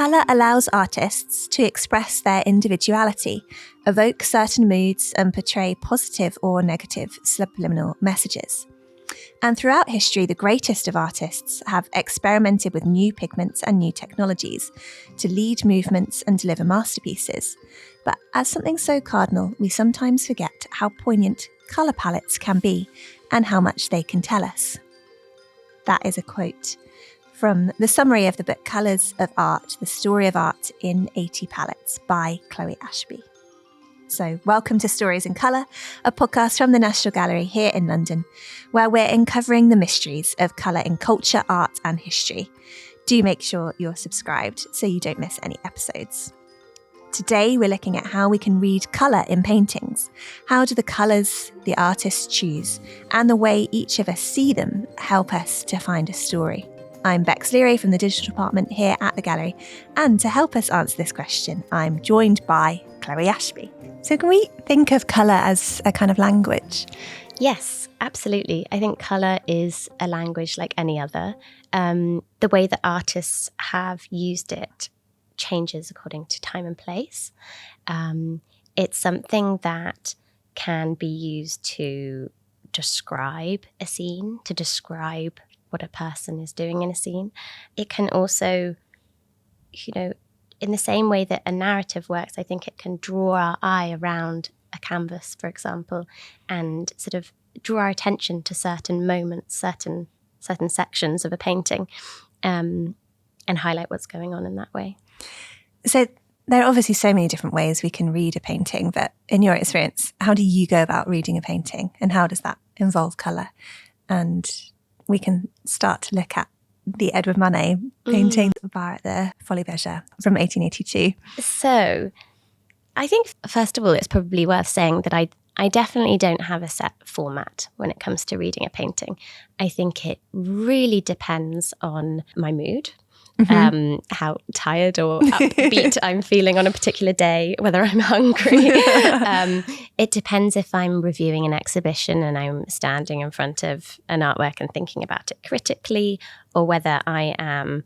Colour allows artists to express their individuality, evoke certain moods, and portray positive or negative subliminal messages. And throughout history, the greatest of artists have experimented with new pigments and new technologies to lead movements and deliver masterpieces. But as something so cardinal, we sometimes forget how poignant colour palettes can be and how much they can tell us. That is a quote from the summary of the book Colours of Art, The Story of Art in 80 Palettes by Chloë Ashby. So welcome to Stories in Colour, a podcast from the National Gallery here in London, where we're uncovering the mysteries of colour in culture, art and history. Do make sure you're subscribed so you don't miss any episodes. Today we're looking at how we can read colour in paintings. How do the colours the artists choose and the way each of us see them help us to find a story? I'm Beks from the digital department here at the gallery, and to help us answer this question, I'm joined by Chloë Ashby. So can we think of colour as a kind of language? Yes, absolutely. I think colour is a language like any other. The way that artists have used it changes according to time and place. It's something that can be used to describe a scene, to describe what a person is doing in a scene. It can also, in the same way that a narrative works, I think it can draw our eye around a canvas, for example, and sort of draw our attention to certain moments, certain sections of a painting, and highlight what's going on in that way. So there are obviously so many different ways we can read a painting, but in your experience, how do you go about reading a painting and how does that involve colour? And we can start to look at the Edward Manet painting, The Bar at the Folies Bergère from 1882. So I think, first of all, it's probably worth saying that I definitely don't have a set format when it comes to reading a painting. I think it really depends on my mood, how tired or upbeat I'm feeling on a particular day, whether I'm hungry. It depends if I'm reviewing an exhibition and I'm standing in front of an artwork and thinking about it critically, or whether I am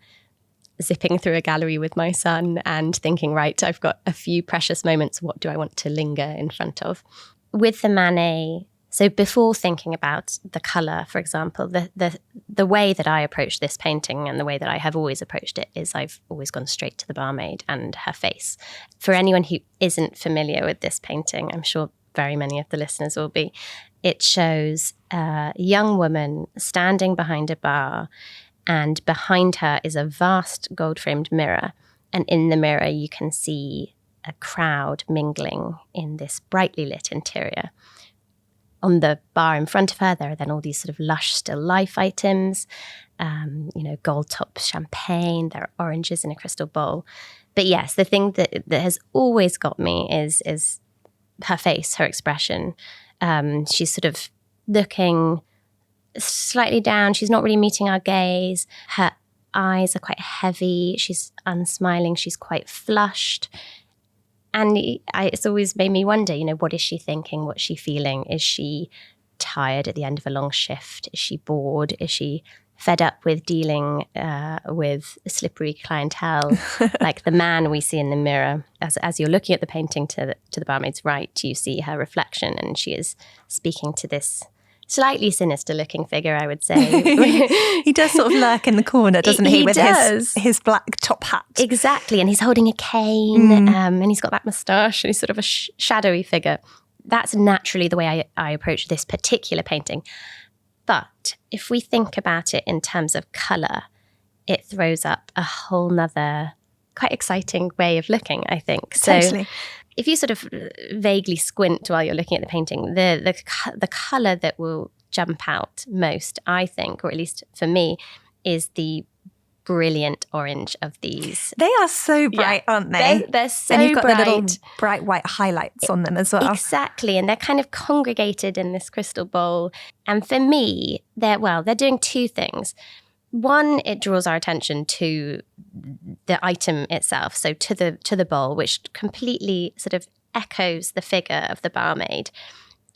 zipping through a gallery with my son and thinking, right, I've got a few precious moments. What do I want to linger in front of? With the Manet, so before thinking about the colour, for example, the way that I approach this painting and the way that I have always approached it is I've always gone straight to the barmaid and her face. For anyone who isn't familiar with this painting, I'm sure very many of the listeners will be, it shows a young woman standing behind a bar, and behind her is a vast gold-framed mirror. And in the mirror, you can see a crowd mingling in this brightly lit interior. On the bar in front of her, there are then all these sort of lush still life items, gold top champagne, there are oranges in a crystal bowl. But yes, the thing that has always got me is her face, her expression. She's sort of looking slightly down. She's not really meeting our gaze. Her eyes are quite heavy. She's unsmiling. She's quite flushed. And it's always made me wonder, what is she thinking? What's she feeling? Is she tired at the end of a long shift? Is she bored? Is she fed up with dealing with slippery clientele? Like the man we see in the mirror. As you're looking at the painting to the barmaid's right, you see her reflection, and she is speaking to this slightly sinister looking figure, I would say. He does sort of lurk in the corner, doesn't he? With his black top hat. Exactly. And he's holding a cane and he's got that moustache and he's sort of a shadowy figure. That's naturally the way I approach this particular painting. But if we think about it in terms of colour, it throws up a whole nother quite exciting way of looking, I think. Totally. So if you sort of vaguely squint while you're looking at the painting, the colour that will jump out most, I think, or at least for me, is the brilliant orange of these. They are so bright, aren't they? They're so bright. And you've got bright. the little bright white highlights on them as well. Exactly. And they're kind of congregated in this crystal bowl. And for me, they're doing two things. One, it draws our attention to the item itself, so to the bowl, which completely sort of echoes the figure of the barmaid.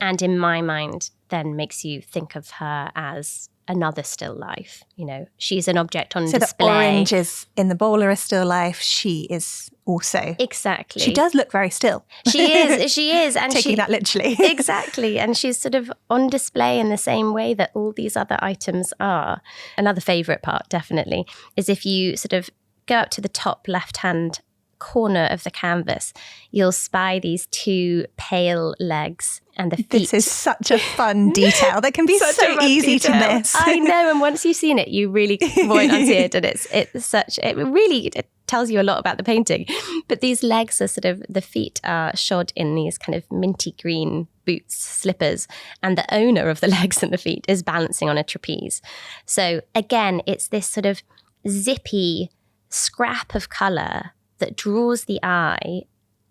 And in my mind, then makes you think of her as another still life. You know, she's an object on display. So the oranges in the bowl are a still life. She is also. Exactly. She does look very still. She is. And taking that literally. Exactly. And she's sort of on display in the same way that all these other items are. Another favourite part, definitely, is if you sort of go up to the top left-hand corner of the canvas, you'll spy these two pale legs and the feet. This is such a fun detail that can be so easy to miss. I know, and once you've seen it, you really won't unsee it, and it tells you a lot about the painting. But these legs are sort of, the feet are shod in these kind of minty green boots, slippers, and the owner of the legs and the feet is balancing on a trapeze. So again, it's this sort of zippy scrap of colour that draws the eye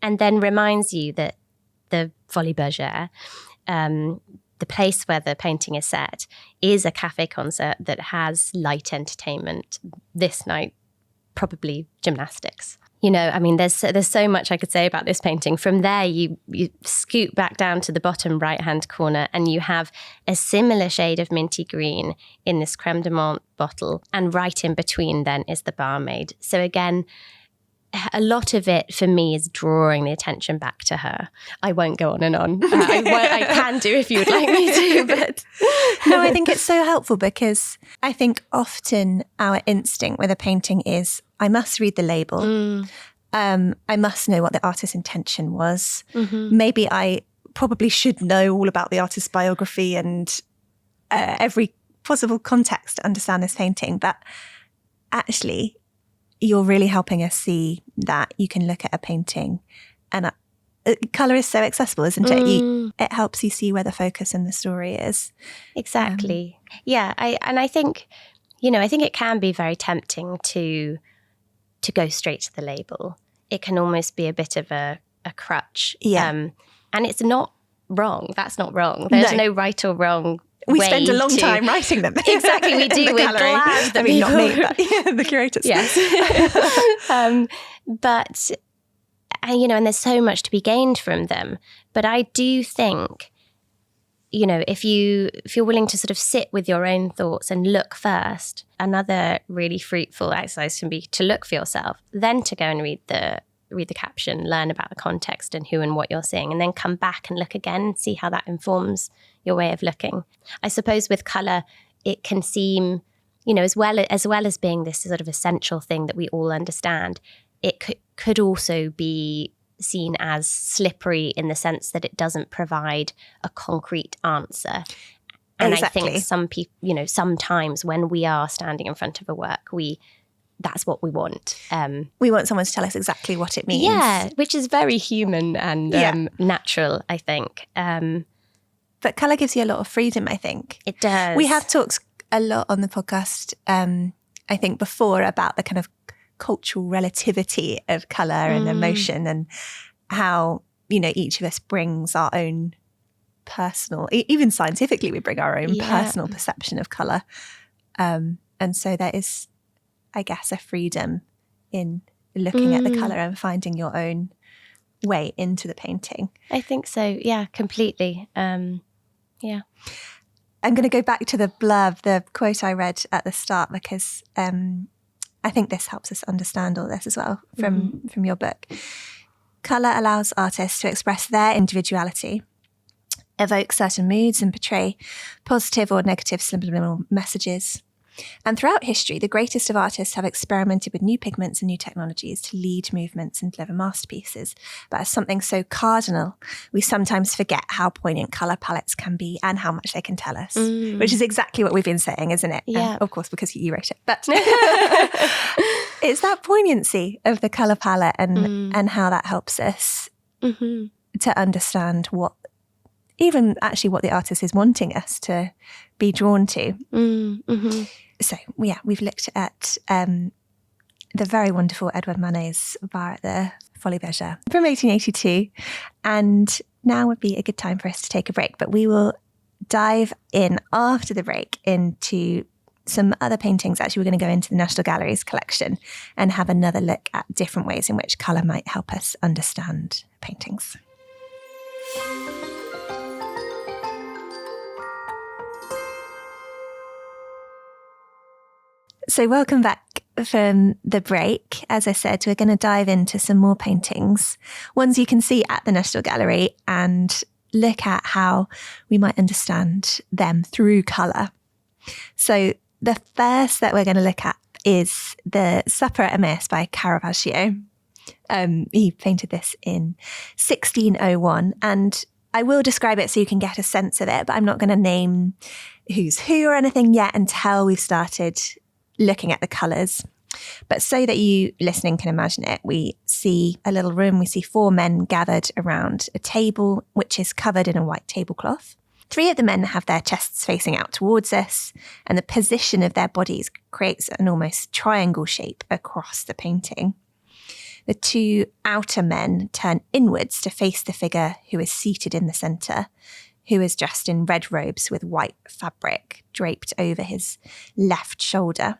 and then reminds you that the Folies Bergère, the place where the painting is set, is a cafe concert that has light entertainment. This night, probably gymnastics. You know, I mean, there's so much I could say about this painting. From there, you scoot back down to the bottom right-hand corner and you have a similar shade of minty green in this creme de menthe bottle. And right in between then is the barmaid. So again, a lot of it for me is drawing the attention back to her. I won't go on and on. I can do if you would like me to, but no, I think it's so helpful because I think often our instinct with a painting is, I must read the label. I must know what the artist's intention was. Mm-hmm. Maybe I probably should know all about the artist's biography and every possible context to understand this painting. But actually, you're really helping us see that you can look at a painting and colour is so accessible, isn't it? It helps you see where the focus in the story is. Exactly. Yeah. I think, I think it can be very tempting to go straight to the label. It can almost be a bit of a crutch. Yeah. And it's not wrong. That's not wrong. There's no right or wrong. We spend a long time writing them. Exactly, we do. We're glad that not me, but the curators. Yes. But, and there's so much to be gained from them. But I do think, if you're willing to sort of sit with your own thoughts and look first, another really fruitful exercise can be to look for yourself, then to go and read the caption, learn about the context and who and what you're seeing, and then come back and look again and see how that informs your way of looking. I suppose with colour, it can seem, as well as being this sort of essential thing that we all understand, it could also be seen as slippery in the sense that it doesn't provide a concrete answer. And exactly. I think some people, sometimes when we are standing in front of a work, that's what we want. We want someone to tell us exactly what it means. Yeah, which is very human and natural, I think. But colour gives you a lot of freedom, I think. It does. We have talked a lot on the podcast, I think, before about the kind of cultural relativity of colour and emotion and how, each of us brings our own personal, even scientifically, we bring our own personal perception of colour. And so there is, I guess, a freedom in looking at the colour and finding your own way into the painting. I think so. Yeah, completely. Yeah. I'm going to go back to the blurb, the quote I read at the start, because I think this helps us understand all this as well from your book. Colour allows artists to express their individuality, evoke certain moods and portray positive or negative subliminal messages. And throughout history, the greatest of artists have experimented with new pigments and new technologies to lead movements and deliver masterpieces. But as something so cardinal, we sometimes forget how poignant colour palettes can be and how much they can tell us, which is exactly what we've been saying, isn't it? Yeah. Of course, because you wrote it. But it's that poignancy of the colour palette and how that helps us to understand what the artist is wanting us to be drawn to. So, we've looked at the very wonderful Edouard Manet's bar at the Folies Bergère from 1882. And now would be a good time for us to take a break. But we will dive in after the break into some other paintings. Actually, we're going to go into the National Gallery's collection and have another look at different ways in which colour might help us understand paintings. So welcome back from the break. As I said, we're going to dive into some more paintings, ones you can see at the National Gallery, and look at how we might understand them through colour. So the first that we're going to look at is the Supper at Emmaus by Caravaggio. He painted this in 1601, and I will describe it so you can get a sense of it, but I'm not going to name who's who or anything yet until we've started looking at the colours. But so that you listening can imagine it, we see a little room, we see 4 men gathered around a table which is covered in a white tablecloth. 3 of the men have their chests facing out towards us, and the position of their bodies creates an almost triangle shape across the painting. The 2 outer men turn inwards to face the figure who is seated in the centre, who is dressed in red robes with white fabric draped over his left shoulder.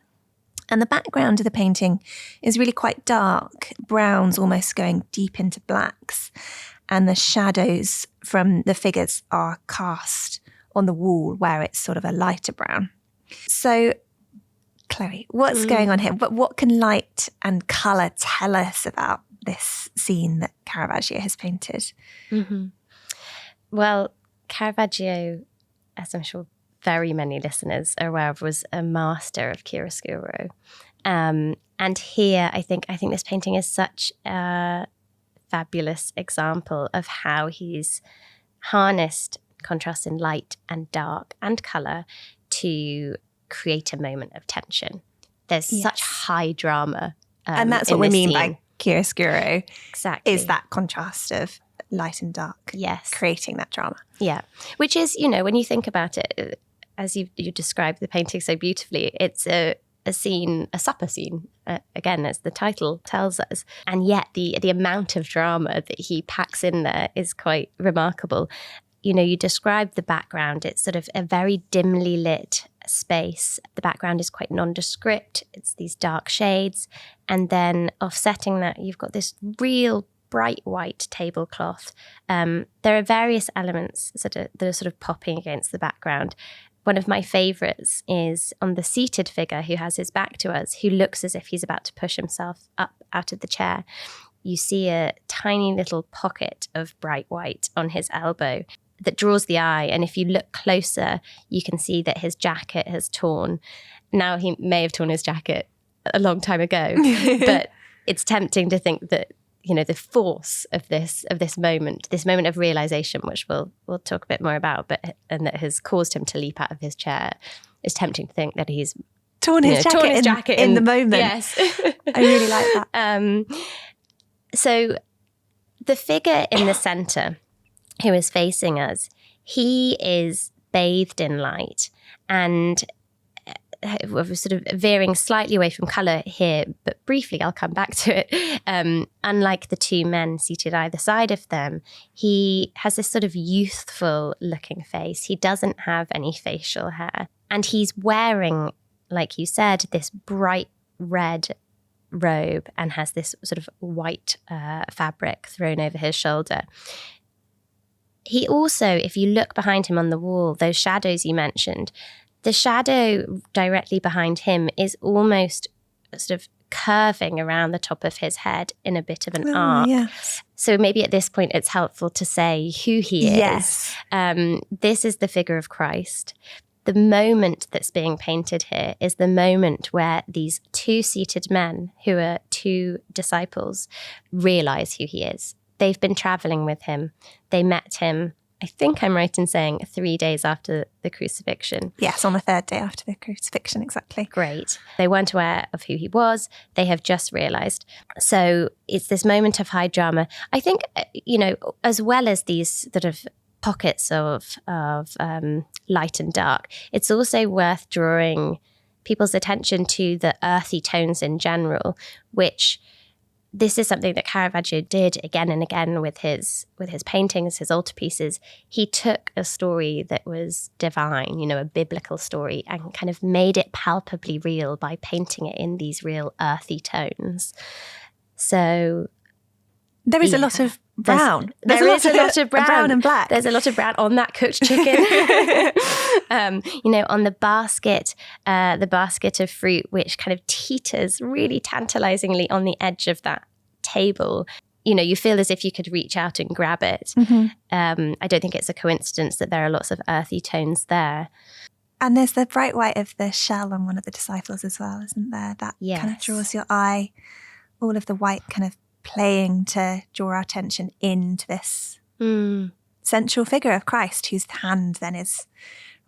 And the background of the painting is really quite dark, browns almost going deep into blacks. And the shadows from the figures are cast on the wall where it's sort of a lighter brown. So, Chloe, what's going on here? But what can light and colour tell us about this scene that Caravaggio has painted? Mm-hmm. Well, Caravaggio, as I'm sure very many listeners are aware of, was a master of chiaroscuro. And here, I think this painting is such a fabulous example of how he's harnessed contrast in light and dark and colour to create a moment of tension. There's such high drama. And that's what we mean scene. by chiaroscuro. Exactly. Is that contrast of light and dark. Yes. Creating that drama. Yeah. Which is, you know, when you think about it, as you described the painting so beautifully, it's a scene, a supper scene, again, as the title tells us. And yet the amount of drama that he packs in there is quite remarkable. You know, you described the background. It's sort of a very dimly lit space. The background is quite nondescript. It's these dark shades. And then offsetting that, you've got this real bright white tablecloth. There are various elements that are sort of popping against the background. One of my favourites is on the seated figure who has his back to us, who looks as if he's about to push himself up out of the chair. You see a tiny little pocket of bright white on his elbow that draws the eye. And if you look closer, you can see that his jacket has torn. Now, he may have torn his jacket a long time ago, but it's tempting to think that, you know, the force of this moment of realization, which we'll talk a bit more about, and that has caused him to leap out of his chair, is tempting to think that he's torn his jacket in the moment. Yes. I really like that. So the figure in the center who is facing us, he is bathed in light, and we're sort of veering slightly away from colour here, but briefly I'll come back to it. Unlike the 2 men seated either side of them, he has this sort of youthful looking face. He doesn't have any facial hair. And he's wearing, like you said, this bright red robe and has this sort of white fabric thrown over his shoulder. He also, if you look behind him on the wall, those shadows you mentioned, the shadow directly behind him is almost sort of curving around the top of his head in a bit of an arc. Yes. So maybe at this point it's helpful to say who he is. Yes. This is the figure of Christ. The moment that's being painted here is the moment where these 2 seated men, who are 2 disciples, realize who he is. They've been traveling with him. They met him, I think I'm right in saying, 3 days after the crucifixion. Yes, on the 3rd day after the crucifixion, exactly. Great. They weren't aware of who he was. They have just realised. So it's this moment of high drama. I think, you know, as well as these sort of pockets of light and dark, it's also worth drawing people's attention to the earthy tones in general, which this is something that Caravaggio did again and again with his paintings, his altarpieces. He took a story that was divine, you know, a biblical story, and kind of made it palpably real by painting it in these real earthy tones. So There is a lot of brown. There is a lot of brown. Brown and black. There's a lot of brown on that cooked chicken. On the basket of fruit, which kind of teeters really tantalizingly on the edge of that table. You feel as if you could reach out and grab it. Mm-hmm. I don't think it's a coincidence that there are lots of earthy tones there. And there's the bright white of the shell on one of the disciples as well, isn't there? That kind of draws your eye. All of the white kind of playing to draw our attention into this central figure of Christ, whose hand then is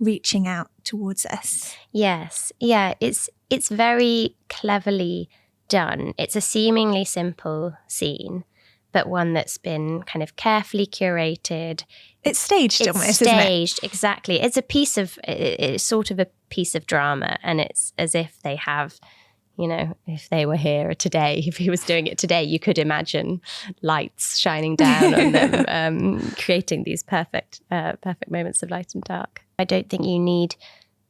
reaching out towards us. Yes. Yeah, it's very cleverly done. It's a seemingly simple scene, but one that's been kind of carefully curated. It's staged almost, isn't it? Exactly. It's sort of a piece of drama, and it's as if they have, if they were here today, if he was doing it today, you could imagine lights shining down on them, creating these perfect moments of light and dark. I don't think you need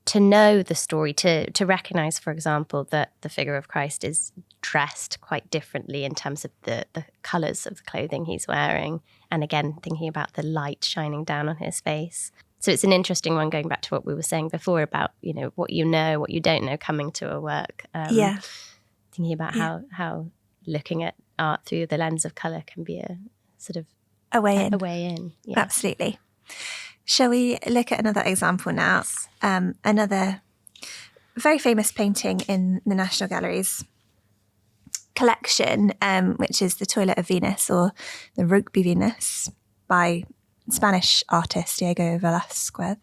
to know the story to recognize, for example, that the figure of Christ is dressed quite differently in terms of the colours of the clothing he's wearing. And again, thinking about the light shining down on his face. So it's an interesting one, going back to what we were saying before about, what you know, what you don't know coming to a work. Thinking about how looking at art through the lens of colour can be a sort of a way in. Yeah. Absolutely. Shall we look at another example now? Yes. Another very famous painting in the National Gallery's collection, which is the Toilet of Venus, or the Rugby Venus, by Spanish artist Diego Velázquez,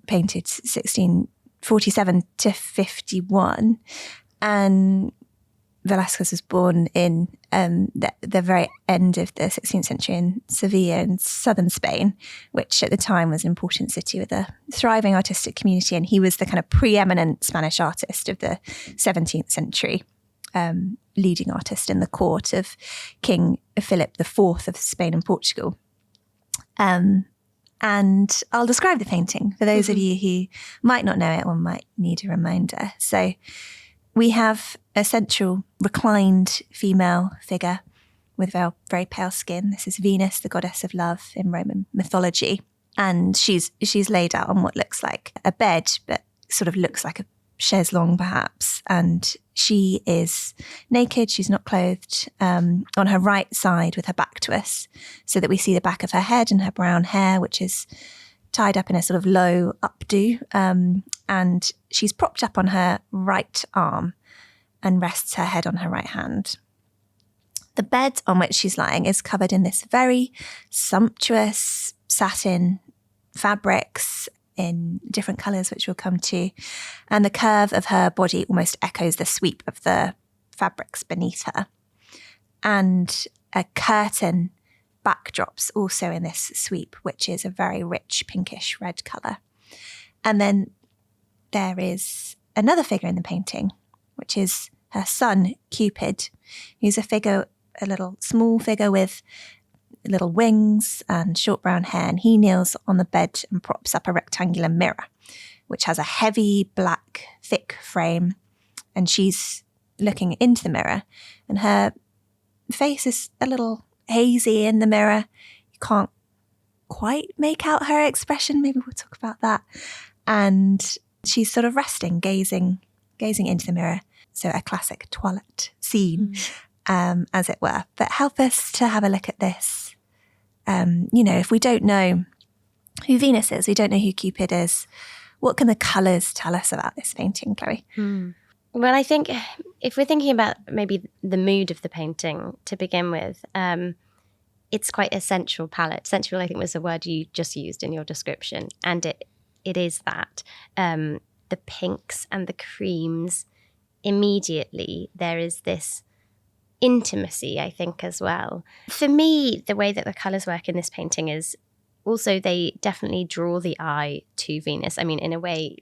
painted 1647 to 51. And Velázquez was born in the very end of the 16th century in Sevilla in southern Spain, which at the time was an important city with a thriving artistic community. And he was the kind of preeminent Spanish artist of the 17th century, leading artist in the court of King Philip IV of Spain and Portugal. And I'll describe the painting for those of you who might not know it or might need a reminder. So we have a central reclined female figure with very pale skin. This is Venus, the goddess of love in Roman mythology. And she's laid out on what looks like a bed, but sort of looks like a chaise longue perhaps. And she is naked, she's not clothed, on her right side with her back to us, so that we see the back of her head and her brown hair, which is tied up in a sort of low updo. And she's propped up on her right arm and rests her head on her right hand. The bed on which she's lying is covered in this very sumptuous satin fabrics in different colours, which we'll come to. And the curve of her body almost echoes the sweep of the fabrics beneath her. And a curtain backdrops also in this sweep, which is a very rich pinkish red colour. And then there is another figure in the painting, which is her son, Cupid, who's a little small figure with little wings and short brown hair, and he kneels on the bed and props up a rectangular mirror, which has a heavy, black, thick frame, and she's looking into the mirror, and her face is a little hazy in the mirror. You can't quite make out her expression. Maybe we'll talk about that. And she's sort of resting, gazing into the mirror. So a classic toilette scene, as it were. But help us to have a look at this. If we don't know who Venus is, we don't know who Cupid is, what can the colours tell us about this painting, Chloe? Well, I think if we're thinking about maybe the mood of the painting to begin with, it's quite a sensual palette. Sensual, I think, was the word you just used in your description. And it is that. The pinks and the creams, immediately there is this intimacy, I think, as well. For me, the way that the colours work in this painting is also they definitely draw the eye to Venus. I mean, in a way,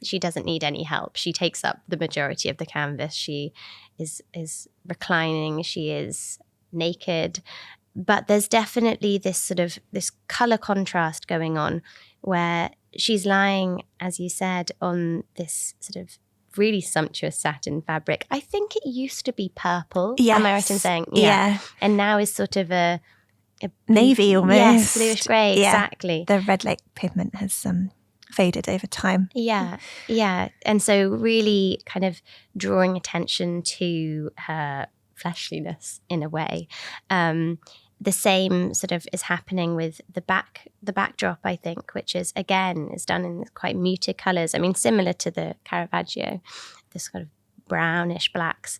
she doesn't need any help. She takes up the majority of the canvas. She is reclining. She is naked. But there's definitely this colour contrast going on where she's lying, as you said, on this sort of really sumptuous satin fabric. I think it used to be purple. Yes. Am I right in saying? Yeah. And now is sort of a navy almost. Yes, bluish grey, exactly. The red lake pigment has faded over time. Yeah. And so really kind of drawing attention to her fleshliness in a way. The same sort of is happening with the backdrop, I think, which is done in quite muted colours. I mean, similar to the Caravaggio, this sort of brownish blacks.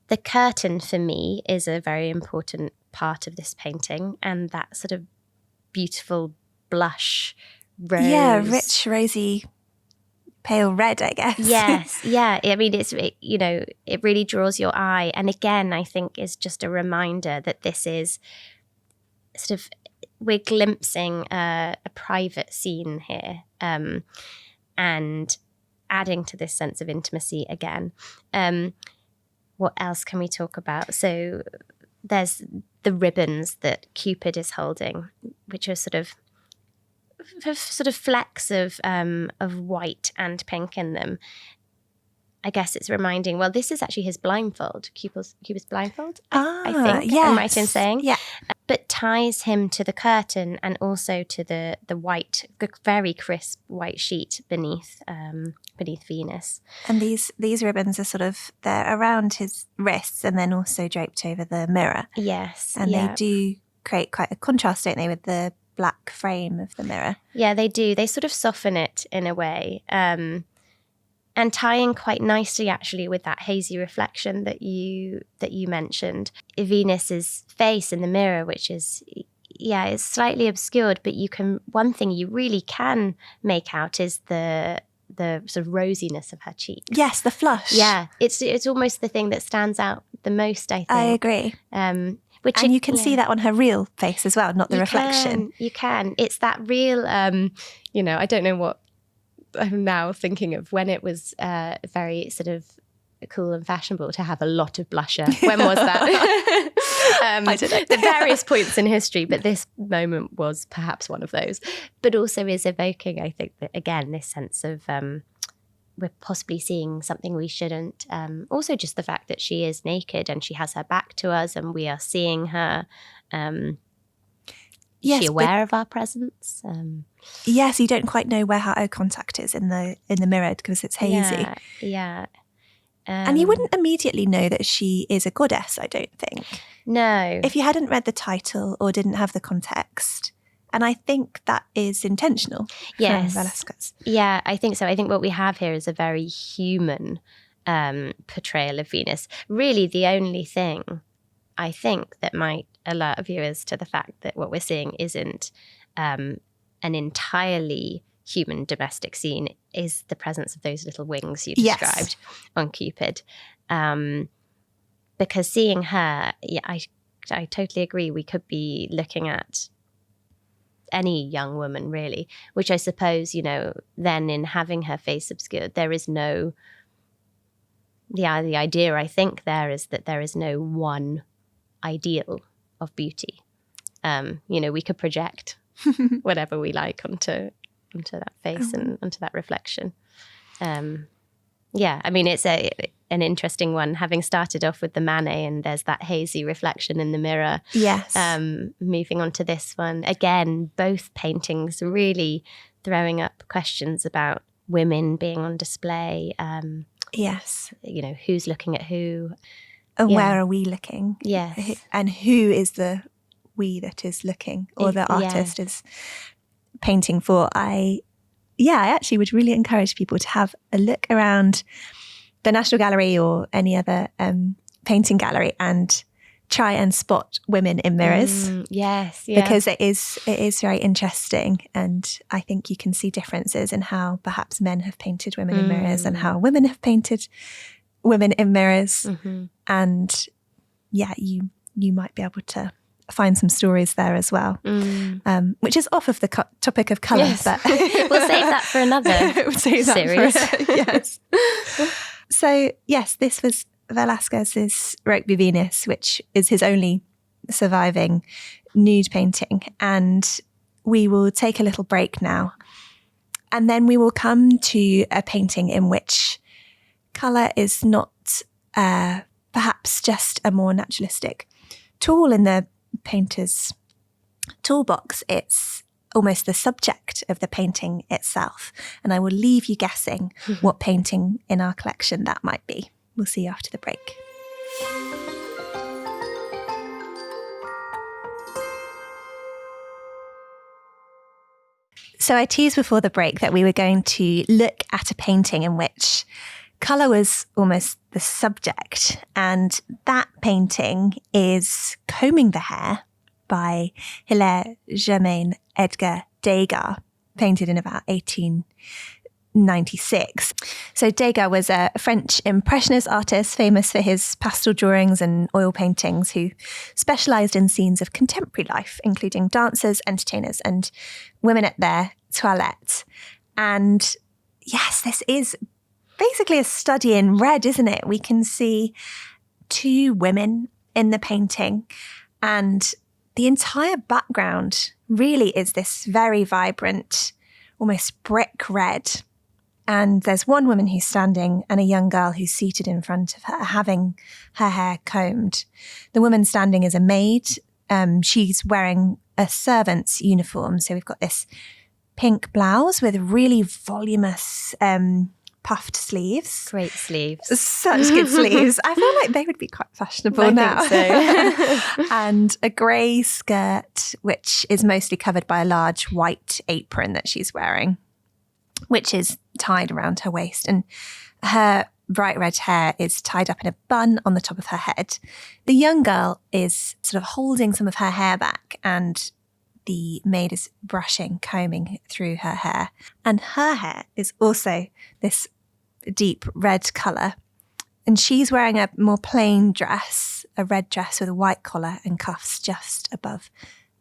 The curtain for me is a very important part of this painting, and that sort of beautiful blush rose. Yeah, rich, rosy, pale red, I guess. Yes, yeah. I mean, it really draws your eye. And again, I think is just a reminder that this is sort of, we're glimpsing a private scene here, and adding to this sense of intimacy again. What else can we talk about? So there's the ribbons that Cupid is holding, which are sort of flecks of white and pink in them. I guess it's reminding, well, this is actually his blindfold, Cupid's blindfold, I think. Yes. I'm right in saying. Yeah. But ties him to the curtain and also to the white, very crisp white sheet beneath Venus. And these ribbons are they're around his wrists and then also draped over the mirror. Yes. And they do create quite a contrast, don't they, with the black frame of the mirror? Yeah, they do. They sort of soften it in a way. And tying quite nicely, actually, with that hazy reflection that you mentioned. Venus's face in the mirror, which is, it's slightly obscured, but one thing you really can make out is the sort of rosiness of her cheeks. Yes, the flush. Yeah, it's almost the thing that stands out the most, I think. I agree. You can see that on her real face as well, not the reflection. You can. It's that real, I don't know what I'm now thinking of when it was very sort of cool and fashionable to have a lot of blusher. When was that? I don't know. The various points in history, but this moment was perhaps one of those. But also is evoking, I think, that again, this sense of we're possibly seeing something we shouldn't. Also just the fact that she is naked and she has her back to us and we are seeing her. Is she aware of our presence? Yes, you don't quite know where her eye contact is in the mirror because it's hazy. Yeah. And you wouldn't immediately know that she is a goddess, I don't think. No. If you hadn't read the title or didn't have the context. And I think that is intentional from Velázquez. Yeah, I think so. I think what we have here is a very human portrayal of Venus. Really the only thing I think that might alert viewers to the fact that what we're seeing isn't an entirely human domestic scene is the presence of those little wings you described on Cupid. Because seeing her, I totally agree. We could be looking at any young woman, really, which I suppose, then in having her face obscured, there is no... the idea, I think, there is that there is no one ideal of beauty. We could project whatever we like onto that face and onto that reflection. I mean, it's an interesting one, having started off with the Manet and there's that hazy reflection in the mirror. Yes. Moving on to this one. Again, both paintings really throwing up questions about women being on display. Yes. Who's looking at who. And where are we looking? Yes. And who is the we that is looking or the artist is painting for? I actually would really encourage people to have a look around the National Gallery or any other painting gallery and try and spot women in mirrors. Yes. Because it is very interesting, and I think you can see differences in how perhaps men have painted women in mirrors and how women have painted women in mirrors. And you might be able to find some stories there as well, which is off of the topic of colour. Yes. But we'll save that for another series. Yes. So yes, this was Velázquez's Roque de Venus, which is his only surviving nude painting. And we will take a little break now. And then we will come to a painting in which colour is not perhaps just a more naturalistic tool in the painter's toolbox. It's almost the subject of the painting itself. And I will leave you guessing what painting in our collection that might be. We'll see you after the break. So I teased before the break that we were going to look at a painting in which colour was almost the subject. And that painting is Combing the Hair by Hilaire Germain Edgar Degas, painted in about 1896. So Degas was a French impressionist artist famous for his pastel drawings and oil paintings, who specialised in scenes of contemporary life, including dancers, entertainers and women at their toilette. And yes, this is basically a study in red, isn't it? We can see two women in the painting, and the entire background really is this very vibrant, almost brick red. And there's one woman who's standing and a young girl who's seated in front of her, having her hair combed. The woman standing is a maid. She's wearing a servant's uniform. So we've got this pink blouse with really voluminous puffed sleeves. Great sleeves. Such good sleeves. I feel like they would be quite fashionable now. I think so. And a grey skirt, which is mostly covered by a large white apron that she's wearing, which is tied around her waist. And her bright red hair is tied up in a bun on the top of her head. The young girl is sort of holding some of her hair back, and the maid is combing through her hair. And her hair is also this deep red colour. And she's wearing a more plain dress, a red dress with a white collar and cuffs just above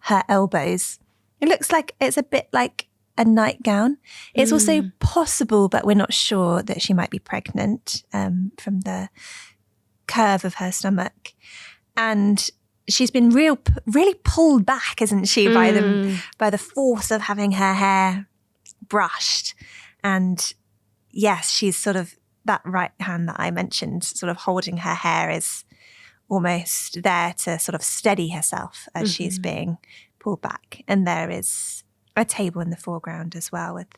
her elbows. It looks like it's a bit like a nightgown. It's also possible, but we're not sure, that she might be pregnant from the curve of her stomach. And she's been really pulled back, isn't she, by the force of having her hair brushed. And yes, she's sort of, that right hand that I mentioned, sort of holding her hair, is almost there to sort of steady herself as she's being pulled back. And there is a table in the foreground as well with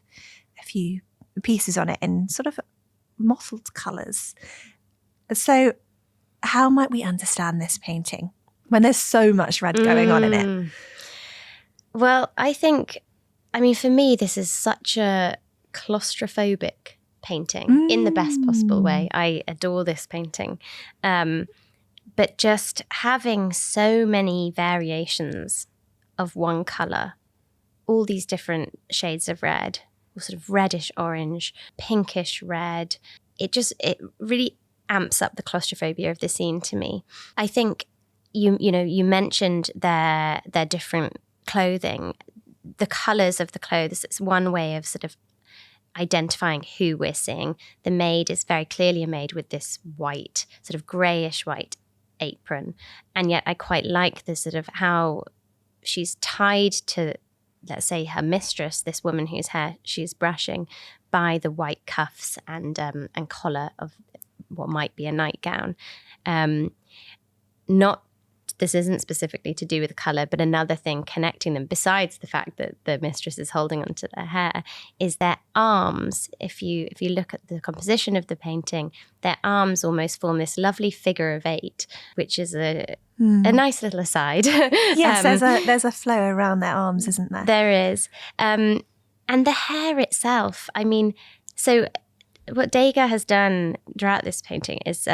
a few pieces on it in sort of mottled colours. So how might we understand this painting when there's so much red going on in it? Well, for me, this is such a claustrophobic painting in the best possible way. I adore this painting. But just having so many variations of one colour, all these different shades of red, or sort of reddish orange, pinkish red, it really amps up the claustrophobia of the scene to me. I think you mentioned their different clothing, the colours of the clothes. It's one way of sort of identifying who we're seeing. The maid is very clearly a maid with this white, sort of greyish white apron. And yet I quite like the sort of how she's tied to, let's say, her mistress, this woman whose hair she's brushing, by the white cuffs and collar of what might be a nightgown. This isn't specifically to do with colour, but another thing connecting them, besides the fact that the mistress is holding onto their hair, is their arms. If you look at the composition of the painting, their arms almost form this lovely figure of 8, which is a nice little aside. Yes, there's a flow around their arms, isn't there? There is. And the hair itself, so what Degas has done throughout this painting is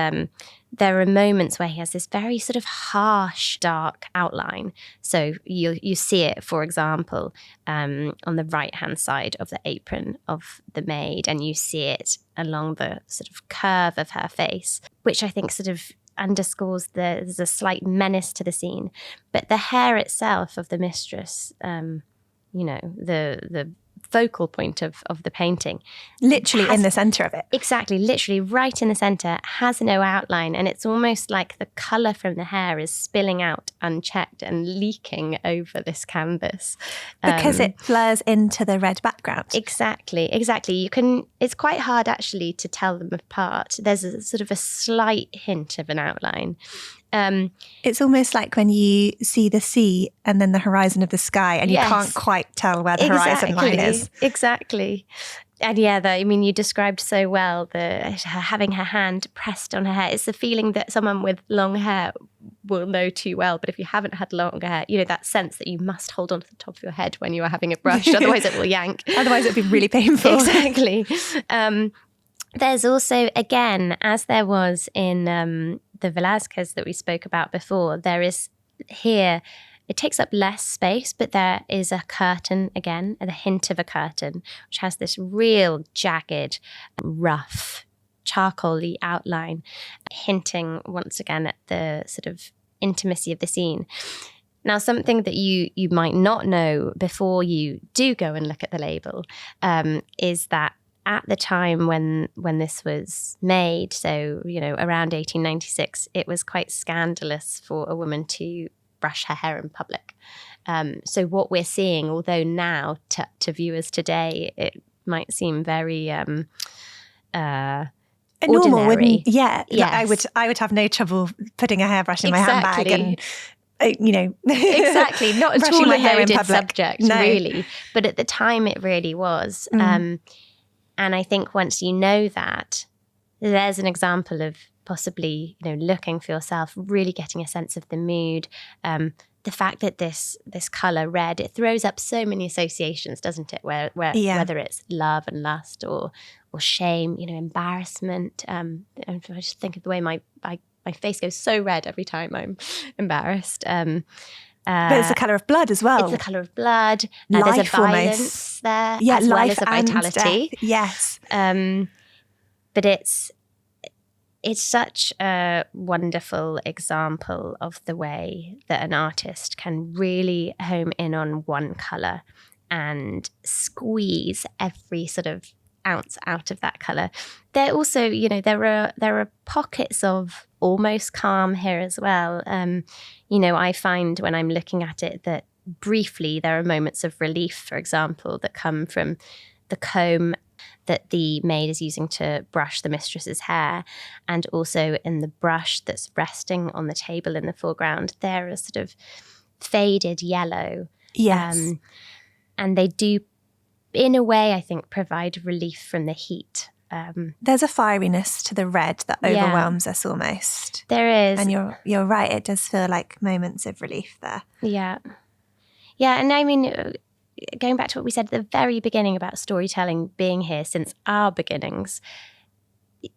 there are moments where he has this very sort of harsh, dark outline. So you see it, for example, on the right-hand side of the apron of the maid, and you see it along the sort of curve of her face, which I think sort of underscores there's a slight menace to the scene. But the hair itself of the mistress, the focal point of the painting. Literally in the centre of it. Exactly, literally right in the centre, has no outline, and it's almost like the colour from the hair is spilling out unchecked and leaking over this canvas. Because it blurs into the red background. Exactly. It's quite hard actually to tell them apart. There's a sort of a slight hint of an outline. It's almost like when you see the sea and then the horizon of the sky and you can't quite tell where the horizon line is. Exactly. And yeah, you described so well having her hand pressed on her hair. It's the feeling that someone with long hair will know too well. But if you haven't had long hair, that sense that you must hold on to the top of your head when you are having a brush, otherwise it will yank. Otherwise it'd be really painful. Exactly. There's also, again, as there was in the Velázquez that we spoke about before, there is here, it takes up less space, but there is a curtain again, the hint of a curtain, which has this real jagged, rough, charcoal-y outline, hinting once again at the sort of intimacy of the scene. Now, something that you might not know before you do go and look at the label is that at the time when this was made, so, around 1896, it was quite scandalous for a woman to brush her hair in public. So what we're seeing, although now to viewers today, it might seem very normal, ordinary. Yeah. Yes. I would have no trouble putting a hairbrush in my handbag and exactly, not at all a loaded subject, no. Really. But at the time, it really was. And I think once you know that, there's an example of possibly, looking for yourself, really getting a sense of the mood. The fact that this colour red, it throws up so many associations, doesn't it? Whether it's love and lust or shame, embarrassment. I just think of the way my face goes so red every time I'm embarrassed. But it's the colour of blood as well. It's the colour of blood. Life there's a violence there, as well as a vitality. Death. Yes. But it's such a wonderful example of the way that an artist can really home in on one colour and squeeze every sort of ounce out of that colour. There also, there are pockets of almost calm here as well. I find when I'm looking at it that briefly there are moments of relief, for example, that come from the comb that the maid is using to brush the mistress's hair, and also in the brush that's resting on the table in the foreground. They're a sort of faded yellow. Yes. And they do, in a way, I think, provide relief from the heat. There's a fieriness to the red that overwhelms us almost. There is. And you're right, it does feel like moments of relief there. Yeah. Yeah, and I mean, going back to what we said at the very beginning about storytelling being here since our beginnings,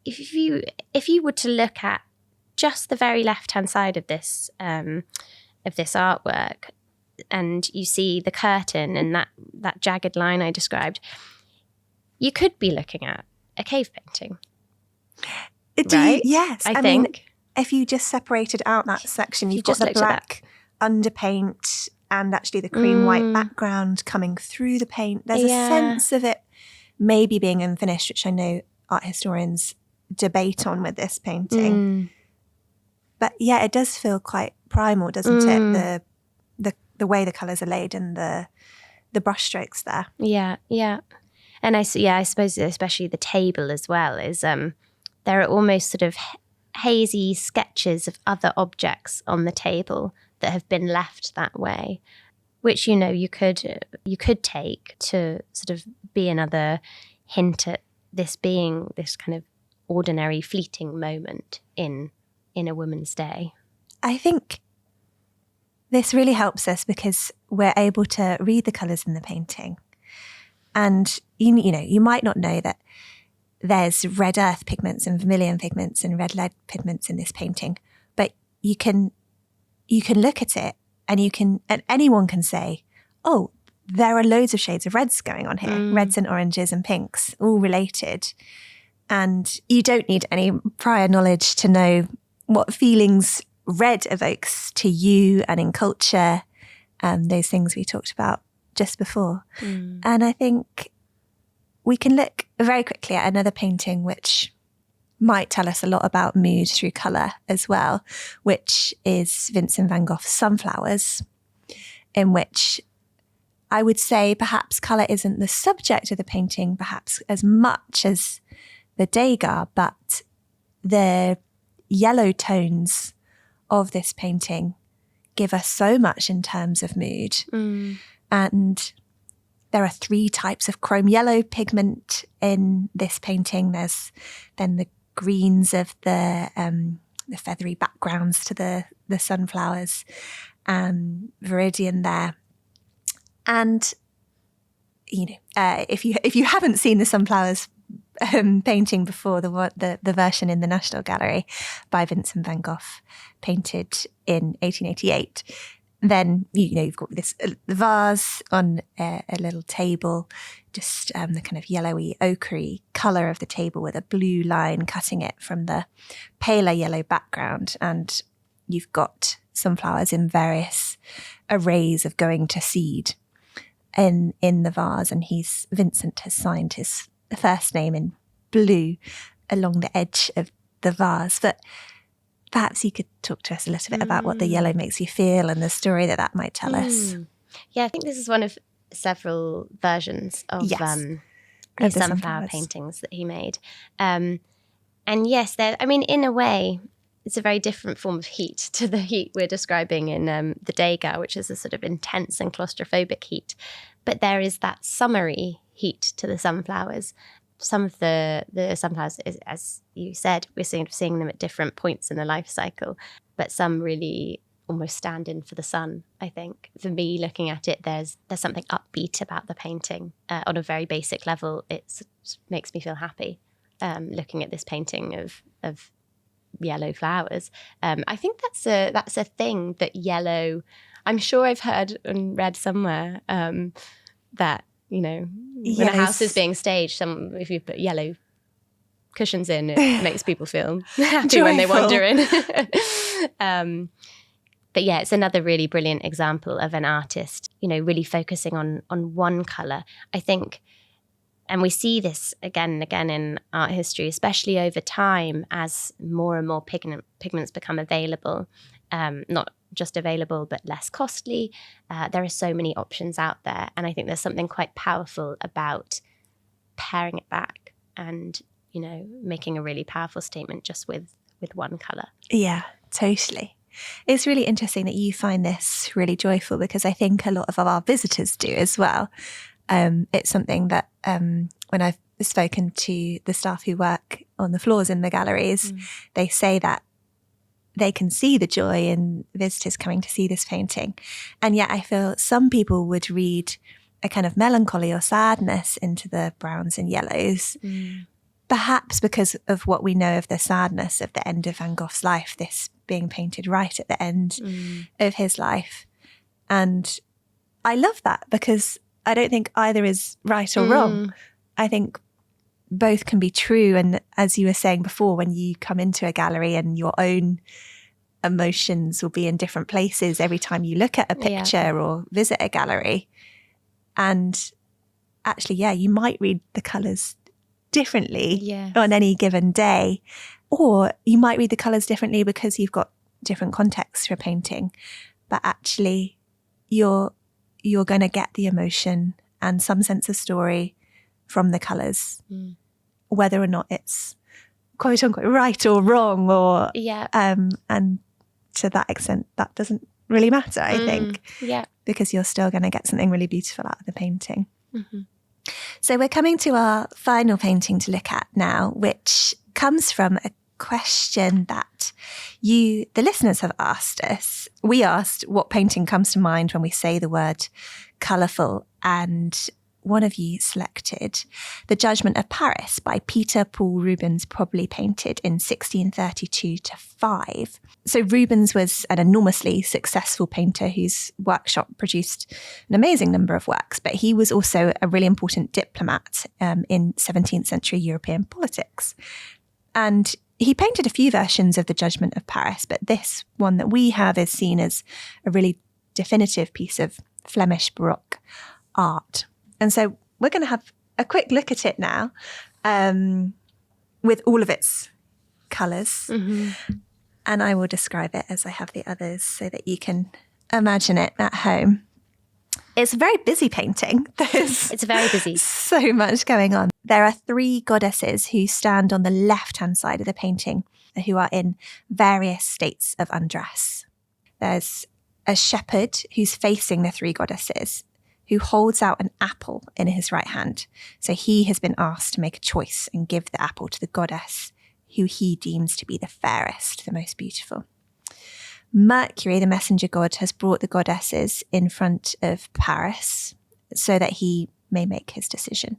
if you were to look at just the very left-hand side of this artwork, and you see the curtain and that jagged line I described, you could be looking at a cave painting. Right? Yes. I think. mean, if you just separated out that section, you've got the black underpaint and actually the cream white background coming through the paint. There's a sense of it maybe being unfinished, which I know art historians debate on with this painting. But yeah, it does feel quite primal, doesn't it? The way the colours are laid and the brushstrokes there. Yeah, yeah. And I suppose especially the table as well is there are almost sort of hazy sketches of other objects on the table that have been left that way, which you could take to sort of be another hint at this being this kind of ordinary, fleeting moment in a woman's day. I think this really helps us because we're able to read the colours in the painting. And, you might not know that there's red earth pigments and vermilion pigments and red lead pigments in this painting, but you can look at it and anyone can say, oh, there are loads of shades of reds going on here, reds and oranges and pinks, all related. And you don't need any prior knowledge to know what feelings red evokes to you and in culture, those things we talked about just before. And I think we can look very quickly at another painting which might tell us a lot about mood through colour as well, which is Vincent van Gogh's Sunflowers, in which I would say perhaps colour isn't the subject of the painting perhaps as much as the Degas, but the yellow tones of this painting give us so much in terms of mood. And there are 3 types of chrome yellow pigment in this painting. There's then the greens of the feathery backgrounds to the sunflowers, viridian there. And, you know, if you haven't seen the Sunflowers painting before, the version in the National Gallery by Vincent van Gogh, painted in 1888, then, you know, you've got this the vase on a little table, just the kind of yellowy, ochre colour of the table with a blue line cutting it from the paler yellow background. And you've got sunflowers in various arrays of going to seed in the vase. And Vincent has signed his first name in blue along the edge of the vase. But perhaps you could talk to us a little bit about what the yellow makes you feel and the story that might tell us. Yeah, I think this is one of several versions of the sunflower paintings that he made. And yes, in a way, it's a very different form of heat to the heat we're describing in the Degas, which is a sort of intense and claustrophobic heat. But there is that summery heat to the sunflowers. Some of the sunflowers, as you said, we're seeing them at different points in the life cycle, but some really almost stand in for the sun, I think. For me, looking at it, there's something upbeat about the painting. On a very basic level, it makes me feel happy looking at this painting of yellow flowers. I think that's a thing that yellow, I'm sure I've heard and read somewhere that, you know, when a house is being staged, if you put yellow cushions in, it makes people feel happy when they wander in. But yeah, it's another really brilliant example of an artist, you know, really focusing on one colour. I think, and we see this again and again in art history, especially over time as more and more pigments become available, not just available, but less costly. There are so many options out there. And I think there's something quite powerful about paring it back and, you know, making a really powerful statement just with one colour. Yeah, totally. It's really interesting that you find this really joyful, because I think a lot of our visitors do as well. It's something that when I've spoken to the staff who work on the floors in the galleries, they say that they can see the joy in visitors coming to see this painting. And yet I feel some people would read a kind of melancholy or sadness into the browns and yellows, perhaps because of what we know of the sadness of the end of Van Gogh's life, this being painted right at the end of his life. And I love that, because I don't think either is right or wrong. I think both can be true. And as you were saying before, when you come into a gallery and your own emotions will be in different places every time you look at a picture or visit a gallery. And actually, you might read the colours differently on any given day. Or you might read the colours differently because you've got different contexts for painting. But actually, you're going to get the emotion and some sense of story from the colours, whether or not it's quote unquote right or wrong, or and to that extent that doesn't really matter, I think, because you're still going to get something really beautiful out of the painting. So we're coming to our final painting to look at now, which comes from a question that the listeners have asked us. We asked what painting comes to mind when we say the word colourful, and one of you selected The Judgment of Paris by Peter Paul Rubens, probably painted in 1632-5. So Rubens was an enormously successful painter whose workshop produced an amazing number of works, but he was also a really important diplomat in 17th century European politics. And he painted a few versions of The Judgment of Paris, but this one that we have is seen as a really definitive piece of Flemish Baroque art. And so we're going to have a quick look at it now with all of its colours. And I will describe it as I have the others so that you can imagine it at home. It's a very busy painting. It's very busy. So much going on. There are 3 goddesses who stand on the left-hand side of the painting who are in various states of undress. There's a shepherd who's facing the 3 goddesses who holds out an apple in his right hand. So he has been asked to make a choice and give the apple to the goddess who he deems to be the fairest, the most beautiful. Mercury, the messenger god, has brought the goddesses in front of Paris so that he may make his decision.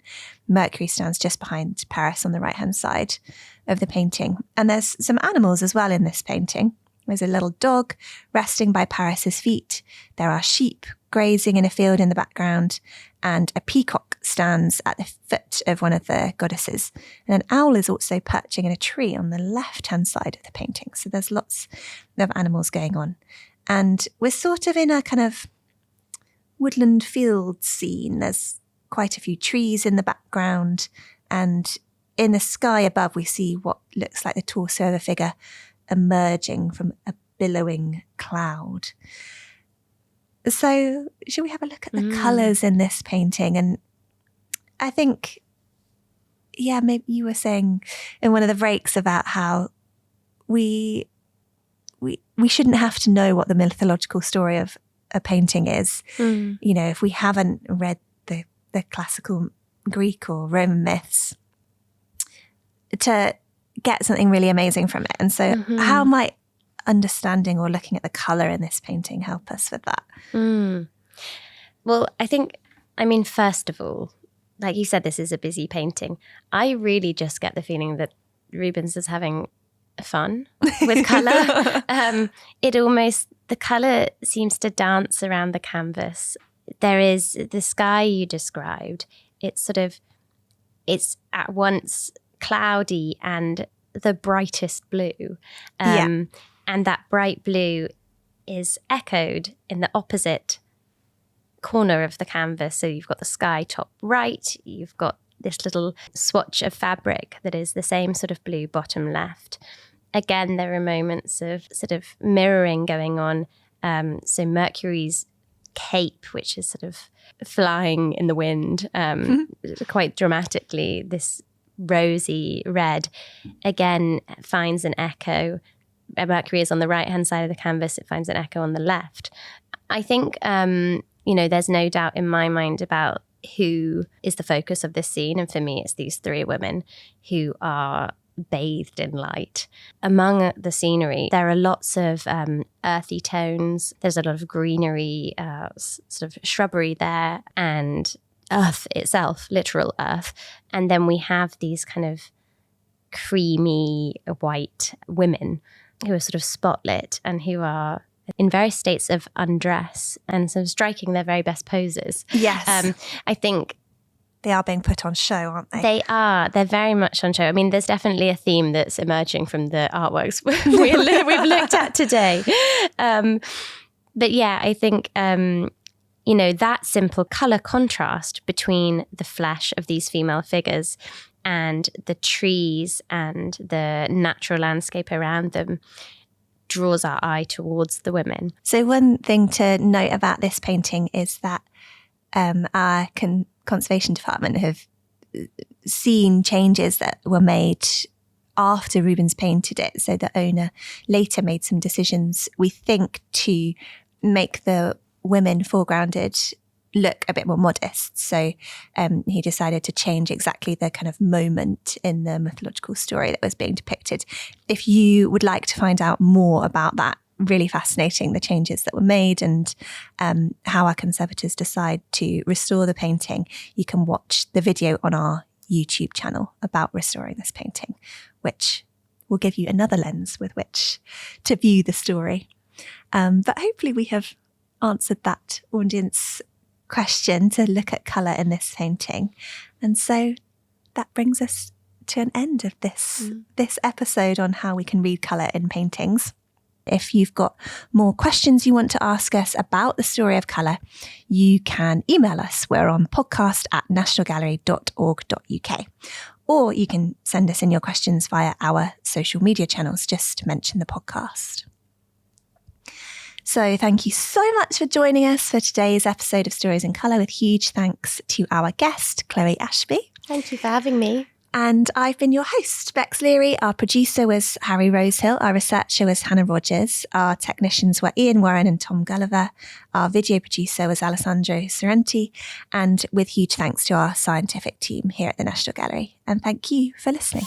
Mercury stands just behind Paris on the right-hand side of the painting. And there's some animals as well in this painting. There's a little dog resting by Paris's feet. There are sheep grazing in a field in the background, and a peacock stands at the foot of one of the goddesses. And an owl is also perching in a tree on the left-hand side of the painting. So there's lots of animals going on. And we're sort of in a kind of woodland field scene. There's quite a few trees in the background, and in the sky above we see what looks like the torso of a figure emerging from a billowing cloud. So should we have a look at the colours in this painting? And I think, maybe you were saying in one of the breaks about how we shouldn't have to know what the mythological story of a painting is. You know, if we haven't read the classical Greek or Roman myths, to get something really amazing from it. And so how might understanding or looking at the colour in this painting help us with that? Well, I mean, first of all, like you said, this is a busy painting. I really just get the feeling that Rubens is having fun with colour. The colour seems to dance around the canvas. There is the sky you described. It's at once cloudy and the brightest blue. And that bright blue is echoed in the opposite corner of the canvas. So you've got the sky top right, you've got this little swatch of fabric that is the same sort of blue bottom left. Again, there are moments of sort of mirroring going on. So Mercury's cape, which is sort of flying in the wind, quite dramatically, this rosy red, again finds an echo. Mercury is on the right-hand side of the canvas. It finds an echo on the left. I think, there's no doubt in my mind about who is the focus of this scene. And for me, it's these 3 women who are bathed in light. Among the scenery, there are lots of earthy tones. There's a lot of greenery, sort of shrubbery there, and earth itself, literal earth. And then we have these kind of creamy white women who are sort of spotlit and who are in various states of undress and sort of striking their very best poses. Yes. I think they are being put on show, aren't they? They are. They're very much on show. I mean, there's definitely a theme that's emerging from the artworks we've looked at today. But yeah, I think, that simple colour contrast between the flesh of these female figures and the trees and the natural landscape around them draws our eye towards the women. So one thing to note about this painting is that our conservation department have seen changes that were made after Rubens painted it. So the owner later made some decisions, we think, to make the women foregrounded look a bit more modest. So he decided to change exactly the kind of moment in the mythological story that was being depicted. If you would like to find out more about that, really fascinating, the changes that were made and how our conservators decide to restore the painting, you can watch the video on our YouTube channel about restoring this painting, which will give you another lens with which to view the story. But hopefully we have answered that audience question to look at colour in this painting. And so that brings us to an end of this episode on how we can read colour in paintings. If you've got more questions you want to ask us about the story of colour, you can email us. We're on podcast@nationalgallery.org.uk. Or you can send us in your questions via our social media channels. Just mention the podcast. So thank you so much for joining us for today's episode of Stories in Colour, with huge thanks to our guest, Chloë Ashby. Thank you for having me. And I've been your host, Beks Leary. Our producer was Harry Rosehill. Our researcher was Hannah Rogers. Our technicians were Ian Warren and Tom Gulliver. Our video producer was Alessandro Sorrenti. And with huge thanks to our scientific team here at the National Gallery. And thank you for listening.